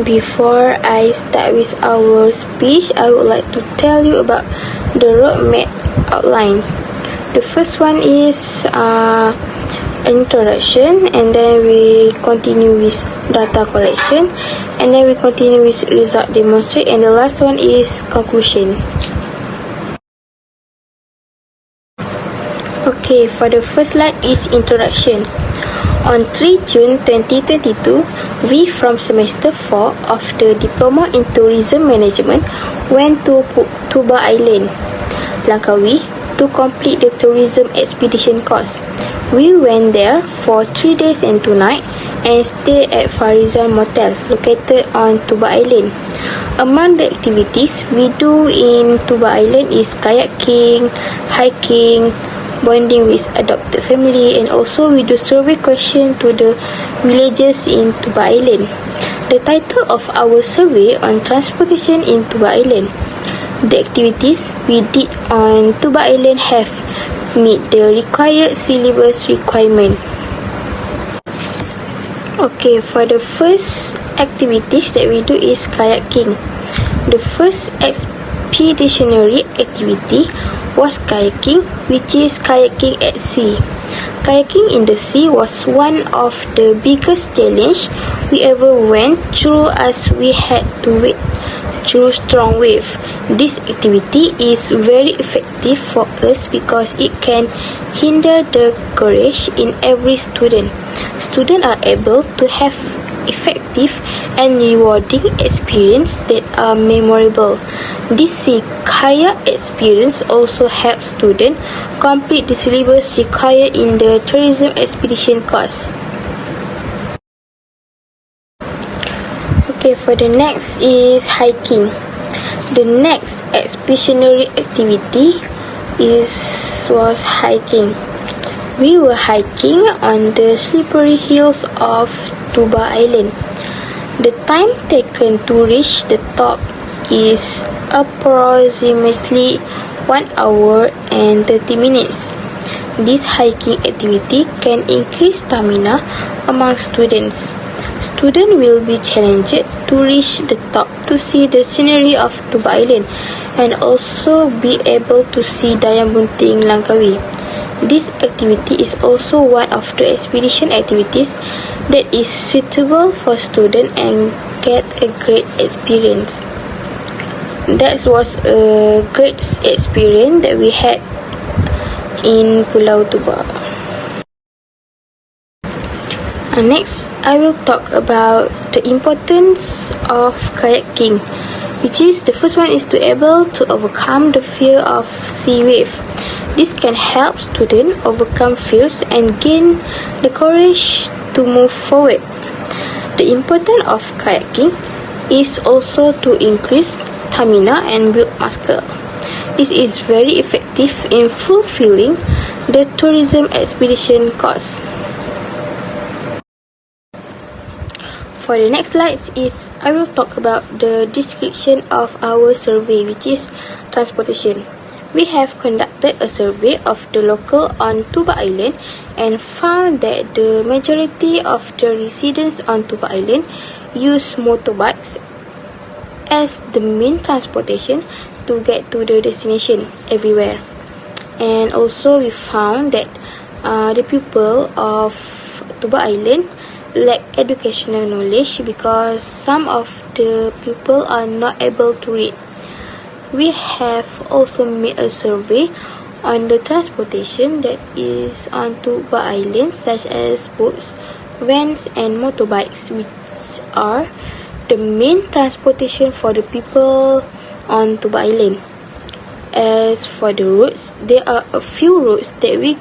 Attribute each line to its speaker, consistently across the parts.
Speaker 1: Before I start with our speech, I would like to tell you about the roadmap outline. The first one is introduction, and then we continue with data collection, and then we continue with result demonstrate, and the last one is conclusion. Okay, for the first slide is introduction. On 3 June 2022, we from semester 4 of the Diploma in Tourism Management went to Tuba Island, Langkawi, to complete the tourism expedition course. We went there for 3 days and 2 nights and stayed at Farizan Motel, located on Tuba Island. Among the activities we do in Tuba Island is kayaking, hiking, bonding with adopted family, and also we do survey question to the villagers in Tuba Island. The title of our survey on transportation in Tuba Island. The activities we did on Tuba Island have meet the required syllabus requirement. Okay, for the first activities that we do is kayaking. The first expeditionary activity was kayaking, which is kayaking at sea. Kayaking in the sea was one of the biggest challenge we ever went through, as we had to wade through strong wave. This activity is very effective for us because it can hinder the courage in every student. Students are able to have effective and rewarding experience that are memorable. This sea kayak experience also helps students complete the syllabus required in the tourism expedition course. Okay, for the next is hiking. The next expeditionary activity was hiking. We were hiking on the slippery hills of Tuba Island. The time taken to reach the top is approximately 1 hour and 30 minutes. This hiking activity can increase stamina among students. Students will be challenged to reach the top to see the scenery of Tuba Island and also be able to see Dayang Bunting Langkawi. This activity is also one of the expedition activities that is suitable for students and get a great experience. That was a great experience that we had in Pulau Tuba. Next, I will talk about the importance of kayaking, which is the first one is to able to overcome the fear of sea wave. This can help students overcome fears and gain the courage to move forward. The importance of kayaking is also to increase stamina and build muscle. This is very effective in fulfilling the tourism expedition course. For the next slide is I will talk about the description of our survey, which is transportation. We have conducted a survey of the local on Tuba Island and found that the majority of the residents on Tuba Island use motorbikes as the main transportation to get to the destination everywhere. And also we found that the people of Tuba Island lack educational knowledge because some of the people are not able to read. We have also made a survey on the transportation that is on Tuba Island, such as boats, vans and motorbikes, which are the main transportation for the people on Tuba Island. As for the roads, there are a few roads that we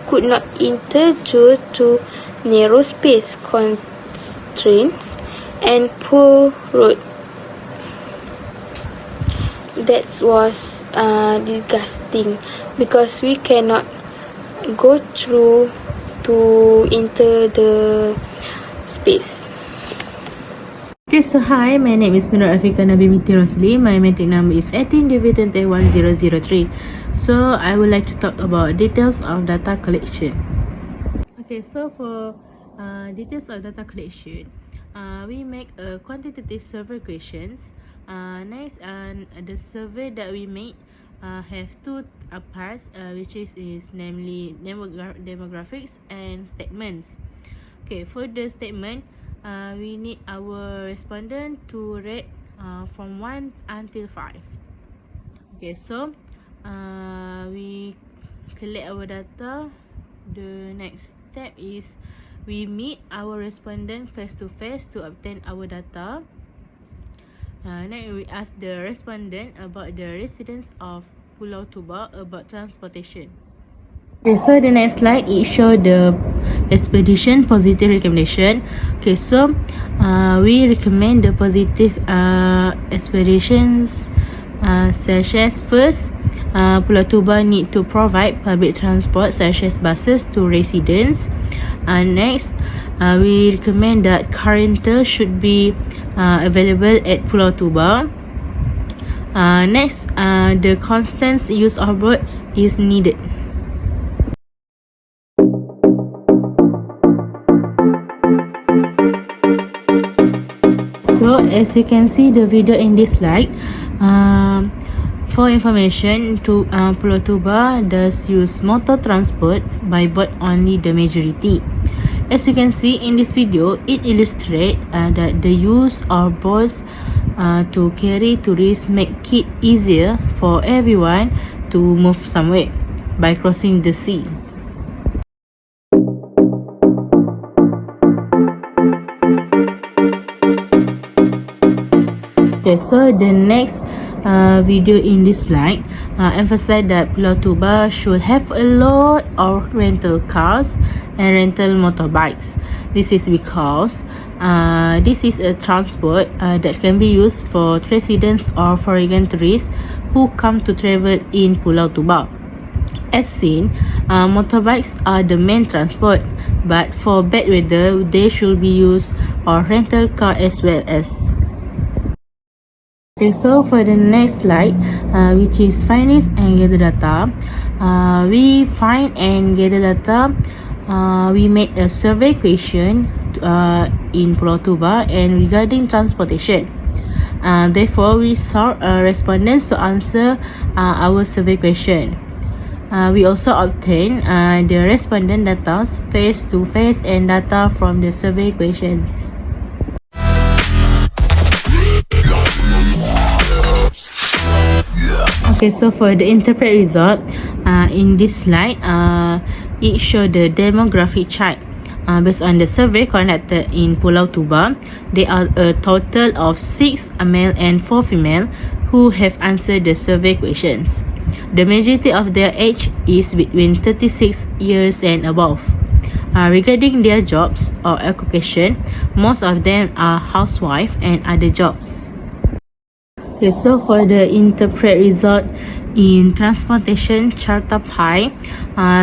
Speaker 1: could not enter due to narrow space constraints and poor road. That was disgusting because we cannot go through to enter the space.
Speaker 2: Okay, so hi, my name is Nur Afika Nabi Binti Rosli. My matric number is 18 Division 1003. So I would like to talk about details of data collection. Okay, so for details of data collection, we make a quantitative survey questions. Next, the survey that we made have two parts, which is namely demographics and statements. Okay, for the statement, we need our respondent to rate from 1 until 5. Okay, so we collect our data. The next step is we meet our respondent face to face to obtain our data. Next, we ask the respondent about the residents of Pulau Tuba about transportation. Okay, so the next slide it show the expedition positive recommendation. Okay, so we recommend the positive expeditions such as first, Pulau Tuba need to provide public transport such as buses to residents. Next, we recommend that car rental should be available at Pulau Tuba. Next, the constant use of roads is needed. So as you can see the video in this slide, for information, Pulau Tuba does use motor transport by boat only the majority. As you can see in this video, it illustrates that the use of boats to carry tourists make it easier for everyone to move somewhere by crossing the sea. Okay, so the next video in this slide emphasize that Pulau Tuba should have a lot of rental cars and rental motorbikes. This is because this is a transport that can be used for residents or foreign tourists who come to travel in Pulau Tuba. As seen, motorbikes are the main transport, but for bad weather, they should be used or rental car as well as. Okay, so for the next slide, which is findings and gather data, we find and gather data. We made a survey question in Pulau Tuba and regarding transportation. Therefore, we sought respondents to answer our survey question. We also obtain the respondent data face to face and data from the survey questions. Okay, so for the interpret result, in this slide, it shows the demographic chart. Based on the survey conducted in Pulau Tuba, there are a total of 6 male and 4 female who have answered the survey questions. The majority of their age is between 36 years and above. Regarding their jobs or occupation, most of them are housewife and other jobs. Okay, so for the interpret result in transportation charter pie,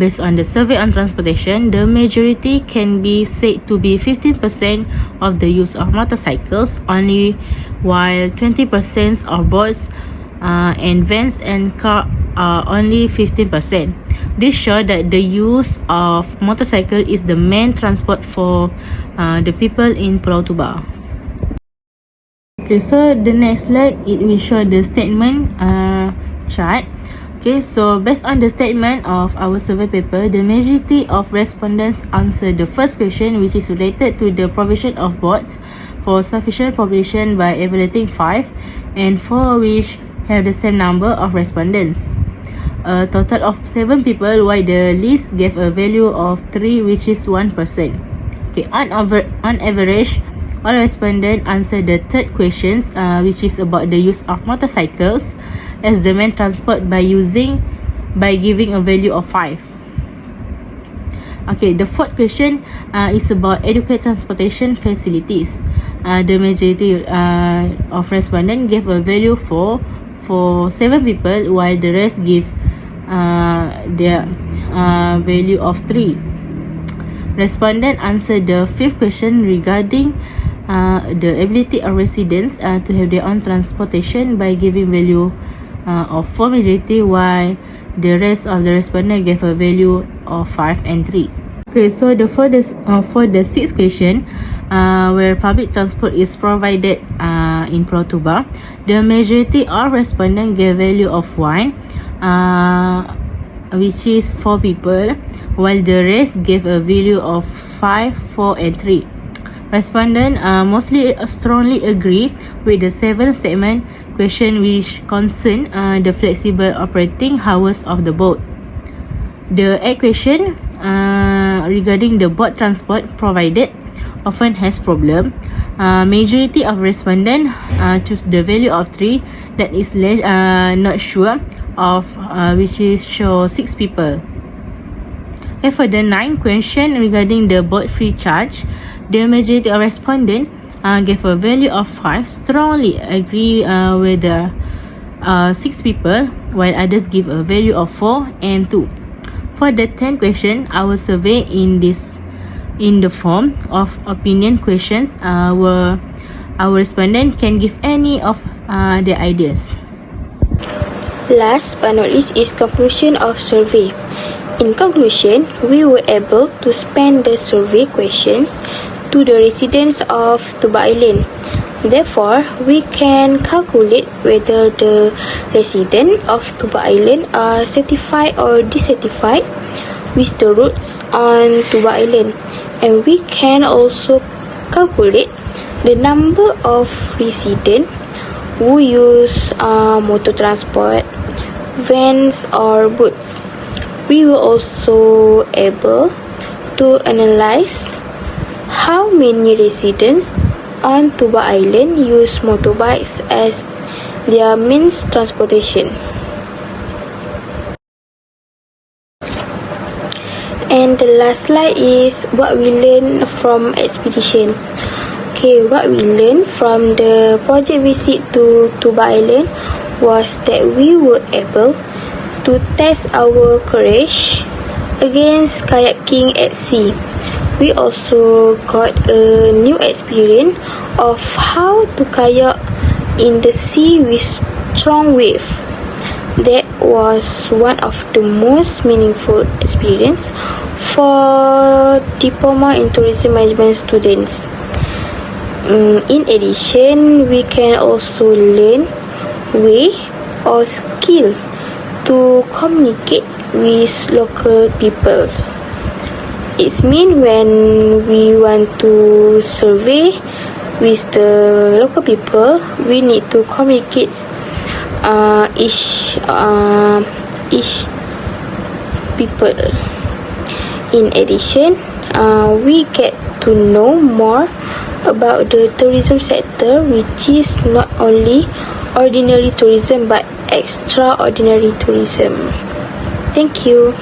Speaker 2: based on the survey on transportation, the majority can be said to be 15% of the use of motorcycles only, while 20% of boats and vans and car are only 15%. This shows that the use of motorcycle is the main transport for the people in Pulau Tuba. Okay, so the next slide, it will show the statement chart. Okay, so based on the statement of our survey paper, the majority of respondents answered the first question, which is related to the provision of boats for sufficient population by evaluating 5, and 4 which have the same number of respondents. A total of 7 people, while the list gave a value of 3, which is 1%. Okay, on average, all respondents answered the third questions, which is about the use of motorcycles as the main transport by giving a value of 5. Okay, the fourth question is about adequate transportation facilities. The majority of respondents gave a value for 7 people, while the rest give their value of 3. Respondent answered the fifth question regarding the ability of residents to have their own transportation by giving value of 4 majority, while the rest of the respondent gave a value of 5 and 3. Okay, so for the sixth question, where public transport is provided in Pulau Tuba, the majority of respondents gave value of 1, which is 4 people, while the rest gave a value of 5, 4 and 3. Respondents mostly strongly agree with the 7th statement question, which concern the flexible operating hours of the boat. The 8th question regarding the boat transport provided often has problem. Majority of respondents choose the value of 3, that is less not sure of, which is show 6 people. Okay, for the 9th question regarding the boat free charge, the majority of respondents gave a value of 5, strongly agree with the 6 people, while others give a value of 4 and 2. For the 10th question, our survey in the form of opinion questions, where our respondent can give any of their ideas.
Speaker 1: Last but not least is conclusion of survey. In conclusion, we were able to spend the survey questions to the residents of Tuba Island. Therefore, we can calculate whether the residents of Tuba Island are satisfied or dissatisfied with the routes on Tuba Island, and we can also calculate the number of residents who use motor transport, vans or boats. We will also able to analyze how many residents on Tuba Island use motorbikes as their means transportation. And the last slide is what we learned from expedition. Okay, what we learned from the project visit to Tuba Island was that we were able to test our courage against kayaking at sea. We also got a new experience of how to kayak in the sea with strong wave. That was one of the most meaningful experience for Diploma in Tourism Management students. In addition, we can also learn way or skill to communicate with local peoples. It means when we want to survey with the local people, we need to communicate each people. In addition, we get to know more about the tourism sector, which is not only ordinary tourism but extraordinary tourism. Thank you.